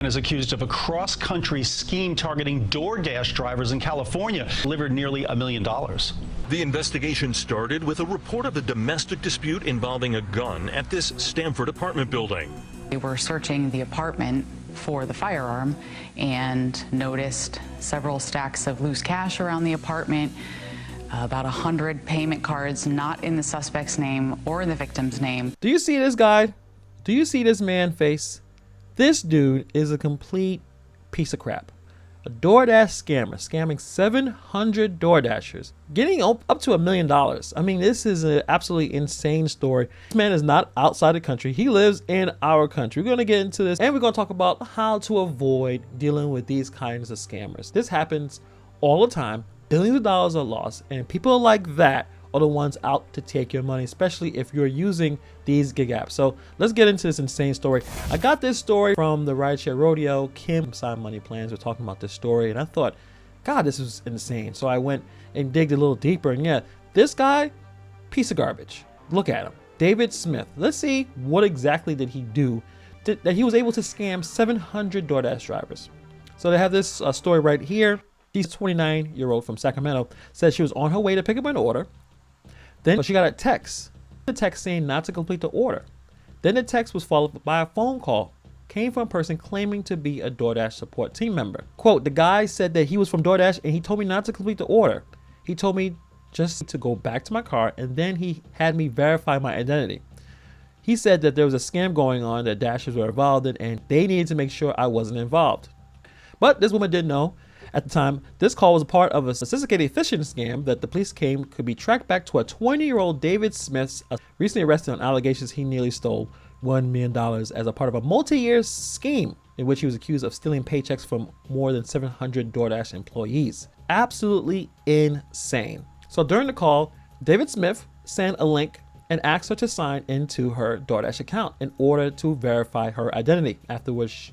Is accused of a cross-country scheme targeting DoorDash drivers in California. Delivered nearly $1 million. The investigation started with a report of a domestic dispute involving a gun at this Stamford apartment building. We were searching the apartment for the firearm and noticed several stacks of loose cash around the apartment, about 100 payment cards not in the suspect's name or in the victim's name. Do you see this guy? Do you see this man face? This dude is a complete piece of crap. A DoorDash scammer, scamming 700 DoorDashers, getting up to $1 million. I mean, this is an absolutely insane story. This man is not outside the country. He lives in our country. We're going to get into this, and we're going to talk about how to avoid dealing with these kinds of scammers. This happens all the time. Billions of dollars are lost, and people like that are the ones out to take your money, especially if you're using these gig apps. So let's get into this insane story. I got this story from the Rideshare Rodeo. Kim, Side Money Plans, were talking about this story, and I thought, God, this is insane. So I went and digged a little deeper, and yeah, this guy, piece of garbage. Look at him, David Smith. Let's see what exactly did he do that he was able to scam 700 DoorDash drivers. So they have this story right here. She's 29-year-old from Sacramento, says she was on her way to pick up an order. Then she got a text. The text saying not to complete the order. Then the text was followed by a phone call. Came from a person claiming to be a DoorDash support team member. Quote, the guy said that he was from DoorDash and he told me not to complete the order. He told me just to go back to my car, and then he had me verify my identity. He said that there was a scam going on that Dashers were involved in, and they needed to make sure I wasn't involved. But this woman didn't know. At the time, this call was a part of a sophisticated phishing scam that the police claimed could be tracked back to a 20-year-old David Smith, recently arrested on allegations he nearly stole $1 million as a part of a multi-year scheme in which he was accused of stealing paychecks from more than 700 DoorDash employees. Absolutely insane. So during the call, David Smith sent a link and asked her to sign into her DoorDash account in order to verify her identity, after which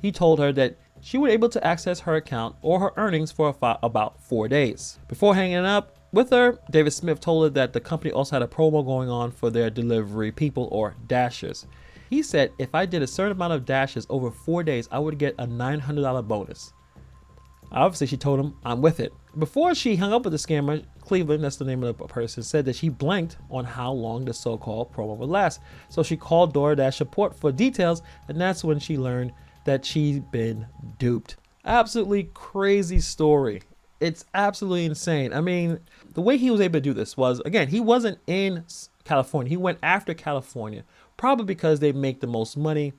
he told her that she would be able to access her account or her earnings for about 4 days. Before hanging up with her, David Smith told her that the company also had a promo going on for their delivery people, or dashers. He said if I did a certain amount of dashes over 4 days, I would get a $900 bonus. Obviously, she told him, I'm with it. Before she hung up with the scammer, Cleveland, that's the name of the person, said that she blanked on how long the so-called promo would last. So she called DoorDash support for details, and that's when she learned that she'd been duped. Absolutely crazy story. It's absolutely insane. I mean, the way he was able to do this was, again, he wasn't in California. He went after California, probably because they make the most money.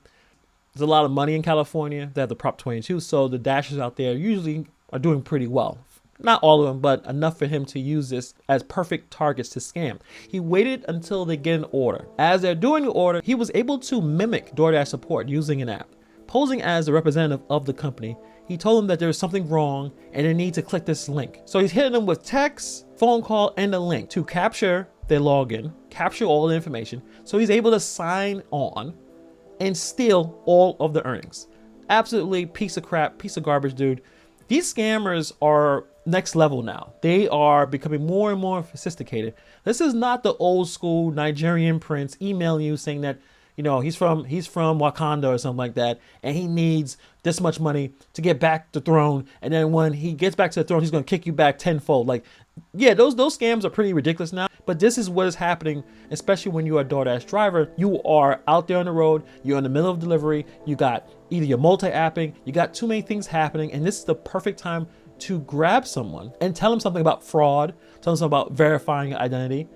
There's a lot of money in California. They have the Prop 22, so the Dashers out there usually are doing pretty well. Not all of them, but enough for him to use this as perfect targets to scam. He waited until they get an order. As they're doing the order, he was able to mimic DoorDash support using an app. Posing as a representative of the company, he told them that there was something wrong and they need to click this link. So he's hitting them with text, phone call, and a link to capture their login, capture all the information, so he's able to sign on and steal all of the earnings. Absolutely piece of crap, piece of garbage, dude. These scammers are next level now. They are becoming more and more sophisticated. This is not the old school Nigerian prince emailing you saying that, you know, he's from Wakanda or something like that, and he needs this much money to get back the throne, and then when he gets back to the throne, he's gonna kick you back tenfold. Like, yeah, those scams are pretty ridiculous now, but this is what is happening, especially when you're a DoorDash driver. You are out there on the road, you're in the middle of delivery, you got either you're multi-apping, you got too many things happening, and this is the perfect time to grab someone and tell them something about fraud, tell them something about verifying your identity.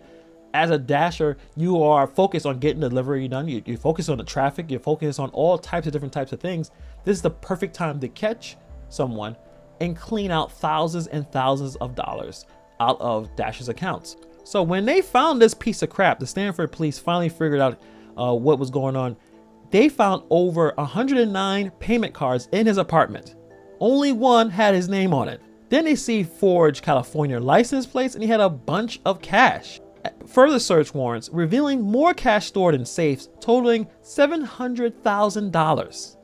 As a Dasher, you are focused on getting the delivery done. You focus on the traffic. You focus on all types of different types of things. This is the perfect time to catch someone and clean out thousands and thousands of dollars out of Dasher's accounts. So when they found this piece of crap, the Stamford police finally figured out what was going on. They found over 109 payment cards in his apartment. Only one had his name on it. Then they see forged California license plates, and he had a bunch of cash. Further search warrants revealing more cash stored in safes totaling $700,000.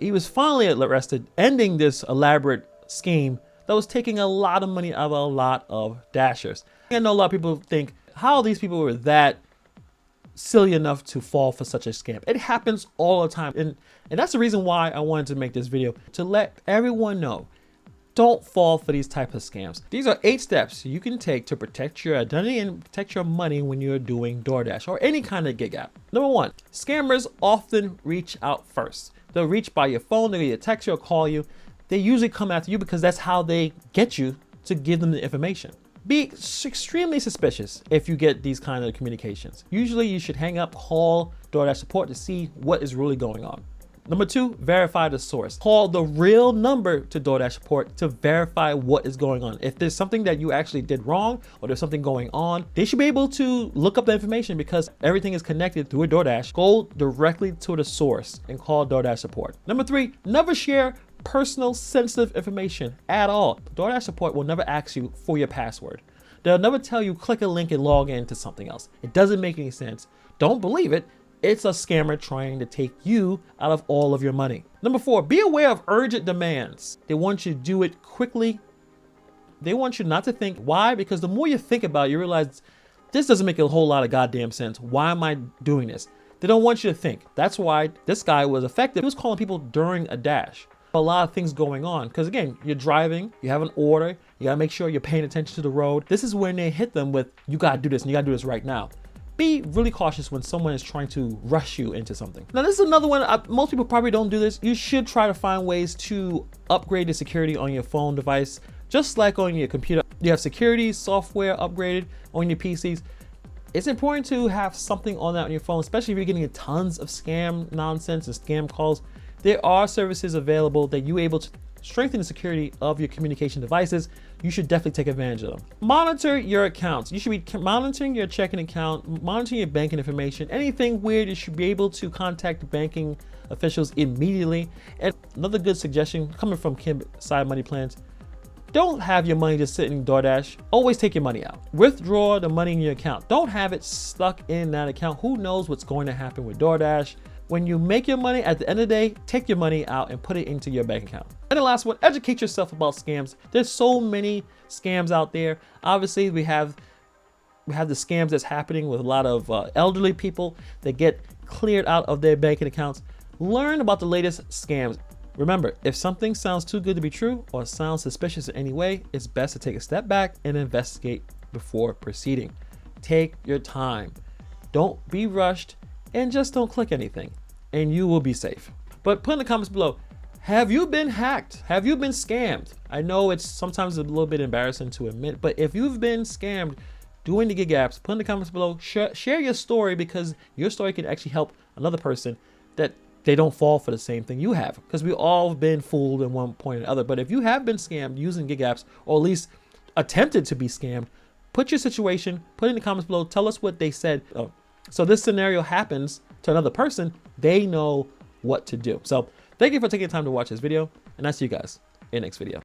He was finally arrested, ending this elaborate scheme that was taking a lot of money out of a lot of Dashers. I know a lot of people think how these people were that silly enough to fall for such a scam. It happens all the time. And that's the reason why I wanted to make this video, to let everyone know, don't fall for these types of scams. These are 8 steps you can take to protect your identity and protect your money when you're doing DoorDash or any kind of gig app. Number 1, scammers often reach out first. They'll reach by your phone, they'll either text you or call you. They usually come after you because that's how they get you to give them the information. Be extremely suspicious if you get these kind of communications. Usually you should hang up, call DoorDash support to see what is really going on. Number 2, verify the source. Call the real number to DoorDash support to verify what is going on. If there's something that you actually did wrong or there's something going on, they should be able to look up the information because everything is connected through a DoorDash. Go directly to the source and call DoorDash support. Number 3, never share personal sensitive information at all. DoorDash support will never ask you for your password. They'll never tell you click a link and log into something else. It doesn't make any sense. Don't believe it. It's a scammer trying to take you out of all of your money. Number 4, be aware of urgent demands. They want you to do it quickly. They want you not to think. Why? Because the more you think about it, you realize this doesn't make a whole lot of goddamn sense. Why am I doing this? They don't want you to think. That's why this guy was effective. He was calling people during a dash. A lot of things going on because again, you're driving, you have an order, you gotta make sure you're paying attention to the road. This is when they hit them with, you gotta do this and you gotta do this right now. Be really cautious when someone is trying to rush you into something. Now this is another one, most people probably don't do this. You should try to find ways to upgrade the security on your phone device. Just like on your computer, you have security software upgraded on your PCs. It's important to have something on that on your phone, especially if you're getting tons of scam nonsense and scam calls. There are services available that you're able to strengthen the security of your communication devices. You should definitely take advantage of them. Monitor your accounts. You should be monitoring your checking account, monitoring your banking information. Anything weird, you should be able to contact banking officials immediately. And another good suggestion coming from Kim Side Money Plans, don't have your money just sitting in DoorDash. Always take your money out. Withdraw the money in your account. Don't have it stuck in that account. Who knows what's going to happen with DoorDash? When you make your money, at the end of the day, take your money out and put it into your bank account. And the last one, educate yourself about scams. There's so many scams out there. Obviously, we have the scams that's happening with a lot of elderly people that get cleared out of their banking accounts. Learn about the latest scams. Remember, if something sounds too good to be true or sounds suspicious in any way, it's best to take a step back and investigate before proceeding. Take your time. Don't be rushed and just don't click anything and you will be safe. But put in the comments below, have you been hacked? Have you been scammed? I know it's sometimes a little bit embarrassing to admit, but if you've been scammed doing the gig apps, put in the comments below, share your story because your story can actually help another person that they don't fall for the same thing you have, because we all have been fooled at one point or another. But if you have been scammed using gig apps, or at least attempted to be scammed, put your situation, put it in the comments below, tell us what they said. So this scenario happens to another person, they know what to do. So thank you for taking the time to watch this video, and I'll see you guys in the next video.